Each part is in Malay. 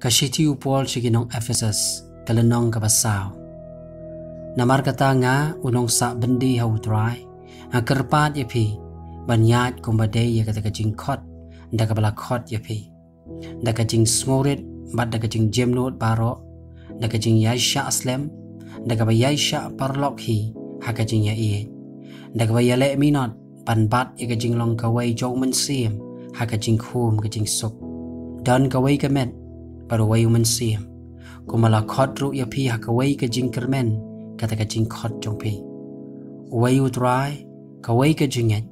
Kashiti upol siginong Ephesus kalenong kabasaw. Namar kata nga unong sa bendi hautrai ang kerpat yapi banyat kumbadai ya kata kajing kot da kabala kot yapi da kajing smorit bad da kajing jemnot baro da kajing yaisha aslem da kabaya yaisha parlok hi ha kajing ya iye da kabaya le minot pan bat ya kajing long kawai jong mensim ha kajing khum kajing sup dan kawai kamet baru wai mensim kumala kot ru yapi ha kawai kajing kermen kata kajing kot jong pi wai utrai kawai kajing yat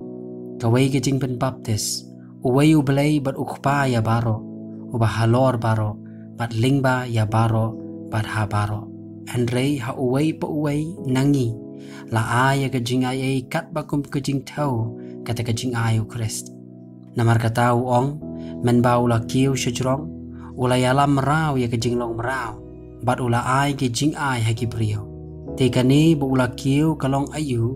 kawai kajing pen baptis wai ublay bat ukpa ya baro ubah halor baro bat lingba ya baro bat ha baro Andre ha uway pa uway nangi la aya kajing ay kat bakum kajing tau kata kajing ayu Christ namar katau ong menbau la kiu syajrong ula yalam merau ya kajing long merau bat ula ay kajing ay haki brio tekani bu ula kiu kalong ayu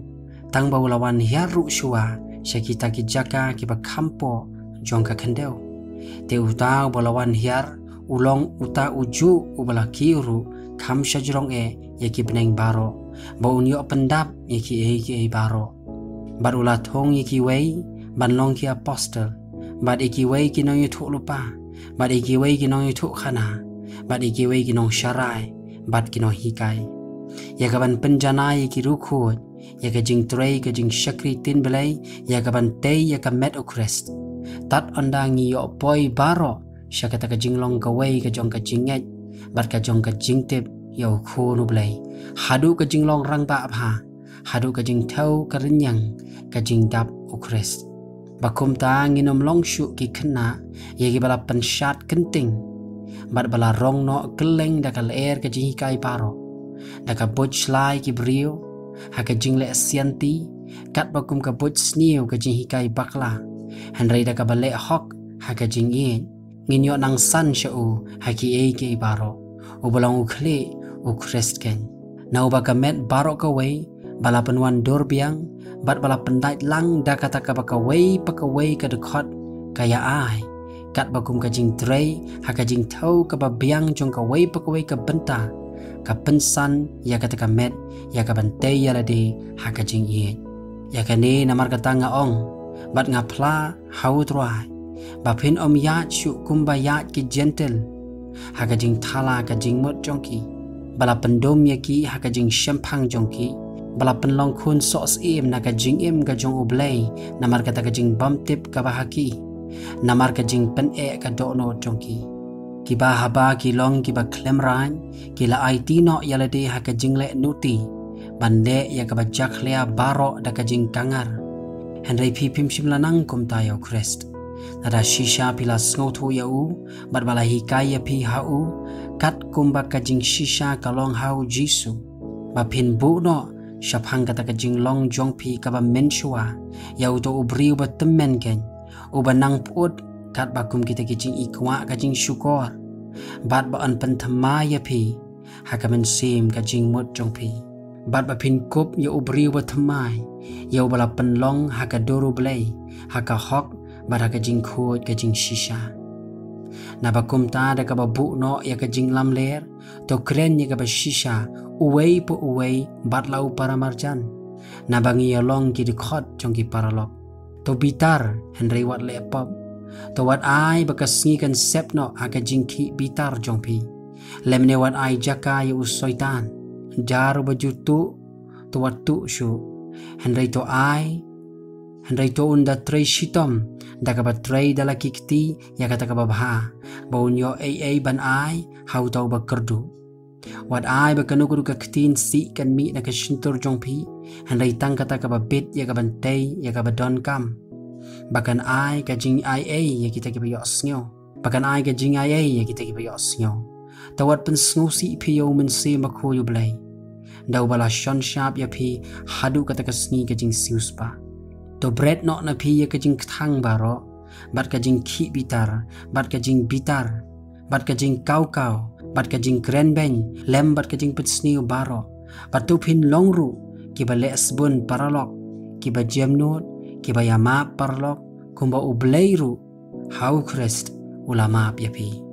tang bau lawan hiaru syua syakita kijaka kiba kampo jong ka kendeu te utau balawan hiar ulong uta uju ubala kiuru kam syajrong yaki beneng baro bau unyo pendap yaki baro bat ula thong yaki wei ban long ki apostle bat iki wei ki nong yuthuk lupa bat iki wei ki nong yuthuk khana bat iki wei ki nong syarai bat ki nong hikai yakaban penjana yaki rukhut yaka jing trei ka jing syakri tin belai yakaban tei yaka met o Christ tat ondangi yo poi baro syakata ka jing long ka wei ka jong ka jinget bat ka jong ka jing tip yo khunu belai hadu ka jing long rang ba pha hadu ka jing thau ka renyang ka jing dap o Christ bakum ta nginom long shu ki khna yegi bala pensat kenting bat bala rong no keleng da kal air ka jing kai baro da ka boj slai ki brio ha ka jing le sianti kat bakum ka boj sniu ka jing kai bakla hanrei da ka bale hok ha ka jing ye nginyo nang san shau ha ki ke baro u balang u khle u Christ ken na u ba ka met baro ka wei bala penwan dor biang bat bala pendait lang da kata ka ka wei ka dekot kaya ai kat bakum ka jing trei ha ka jing thau ka ba biang jong ka wei ka benta ka pensan ya kata ka met ya ka bante ya lade ha ka jing ye ya ka ne namar kata nga ong bat nga pla hau trai ba phin ya chu kumba ya ki gentle ha ka jing thala ka jing mot jongki bala pendom ya ki ha ka jing shampang jongki bala penlong khun sos im na ka jing im ka jong oblay namar kata ka jing bam tip ka bahaki namar ka jing pen ka do no jongki ki ba haba ki long ki ba klemran ki la IT no yalade ha ka jing le nuti bande ya ka ba jak lea baro da ka jing kangar henry pipim shimlanang kum tayo Christ nada shisha pila sngotu ya u bat bala hikaya pi hau kat kumba ka jing shisha kalong hau jisu ba pin bu no shaphang kata ka jing long jong pi ka ba menshua ya u to ubri ba temen ken u ba nang put kat bakum kita ki jing ikwa ka jing syukur bat ba an penthama ya pi ha ka men sim ka jing mot jong pi bat ba pin kop ya ubri ba thamai ya u bala penlong ha ka doru blai ha ka hok bat ha ka jing khut ka jing shisha na bakum ta da ka ba bu no ya ka jing lam ler to kren ya ka ba shisha uwei po uwei bat lau para marjan na bangi ya long ki dikhot jong ki paralok to bitar henry wat le pop to wat ai bakasngi kan sep no aga jingki bitar jong pi lemne wat ai jaka ya usoitan jaru bajutu to wat tu shu henry to ai henry to unda trei shitom da ka ba trei dala kikti ya kata ka babha baunyo ban ai hau tau ba kerdu wat ai ba kanuguru ka ktin si kan mi na ka shintur jong pi henry tang kata ka ba bit ya ka bantei ya ka ba don kam bakan ai ka jing ya kita ki ba yosnyo bakan ai ka jing ya kita ki ba yosnyo tawat pen sngusi pi yo men se ma ko yu blai daw bala shon sharp ya pi hadu kata ka sngi ka jing sius pa to bread no na pi ya ka jing thang baro bat ka jing ki bitar bat ka jing bitar bat ka jing kau bat ka jing kren ben lem bat ka jing pet sniu baro bat tu pin longru ki ba les bun paralok ki ba jemnot ki ba yama parlok kumba ubleiru hau Christ ulama yapi